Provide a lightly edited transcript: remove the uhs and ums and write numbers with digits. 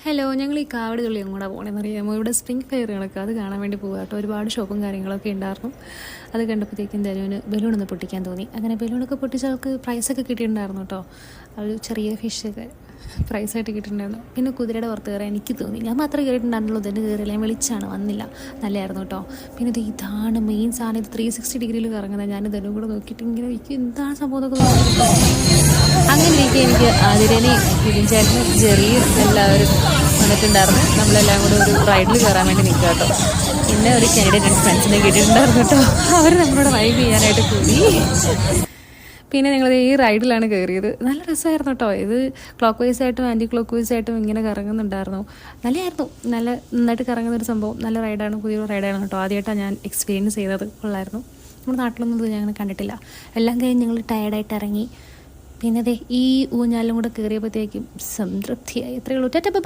Hello, ഞങ്ങൾ ഈ കാവടി തുള്ളി എങ്ങോട്ടാണ് പോകണമെന്ന് അറിയാമോ? ഇവിടെ സ്പ്രിംഗ് ഫെയർ കണക്ക് അത് കാണാൻ വേണ്ടി പോകുക കേട്ടോ. ഒരുപാട് ഷോപ്പും കാര്യങ്ങളൊക്കെ ഉണ്ടായിരുന്നു. അത് കണ്ടപ്പോഴത്തേക്കും ധനുവിന് ബലൂണൊന്ന് പൊട്ടിക്കാൻ തോന്നി. അങ്ങനെ ബലൂണൊക്കെ പൊട്ടിച്ച ആൾക്ക് പ്രൈസൊക്കെ കിട്ടിയിട്ടുണ്ടായിരുന്നു കേട്ടോ. ഒരു ചെറിയ ഫിഷൊക്കെ പ്രൈസായിട്ട് കിട്ടിയിട്ടുണ്ടായിരുന്നു. പിന്നെ കുതിരയുടെ പുറത്ത് കയറാൻ എനിക്ക് തോന്നി. ഞാൻ മാത്രമേ കയറിയിട്ടുണ്ടായിരുന്നുള്ളൂ, ഇതിന് കയറിയില്ല, ഞാൻ വിളിച്ചാണ് വന്നില്ല. നല്ലതായിരുന്നു കേട്ടോ. പിന്നെ ഇതാണ് മെയിൻ സാധനം, ഇത് 360 ഡിഗ്രിയിൽ കറങ്ങുന്നത്. ഞാൻ ധനുവും കൂടെ നോക്കിയിട്ട് ഇങ്ങനെ എനിക്ക് എന്താണ് സംഭവം എന്നൊക്കെ തോന്നുന്നു. അങ്ങനെ എനിക്ക് ആതിരനെയും വിരിഞ്ചായിരുന്നു ജെറിയും എല്ലാവരും വന്നിട്ടുണ്ടായിരുന്നു. നമ്മളെല്ലാം കൂടെ ഒരു റൈഡിൽ കയറാൻ വേണ്ടി നിൽക്കുക കേട്ടോ. പിന്നെ ഒരു കാനഡ 2 ഫ്രണ്ട്സിനെ കിട്ടിയിട്ടുണ്ടായിരുന്നു കേട്ടോ. അവർ നമ്മളോട് വൈബ് ചെയ്യാനായിട്ട് കൂടി. പിന്നെ ഞങ്ങൾ ഈ റൈഡിലാണ് കയറിയത്. നല്ല രസമായിരുന്നു കേട്ടോ. ഇത് ക്ലോക്ക് വൈസ് ആയിട്ടും ആൻറ്റി ക്ലോക്ക് വൈസ് ആയിട്ടും ഇങ്ങനെ കറങ്ങുന്നുണ്ടായിരുന്നു. നന്നായിട്ട് കറങ്ങുന്ന ഒരു സംഭവം. നല്ല റൈഡാണ്, പുതിയൊരു റൈഡാണ് കേട്ടോ. ആദ്യമായിട്ടാണ് ഞാൻ എക്സ്പീരിയൻസ് ചെയ്തത്. കൊള്ളായിരുന്നു. നമ്മുടെ നാട്ടിലൊന്നും ഇത് ഞങ്ങൾ കണ്ടിട്ടില്ല. എല്ലാം കഴിഞ്ഞ് ഞങ്ങൾ ടയർഡായിട്ട് ഇറങ്ങി. പിന്നെ ഈ ഊഞ്ഞാലും കൂടെ കയറിയപ്പോഴത്തേക്കും സംതൃപ്തിയായി. എത്രയുള്ളൂ. Tata bye.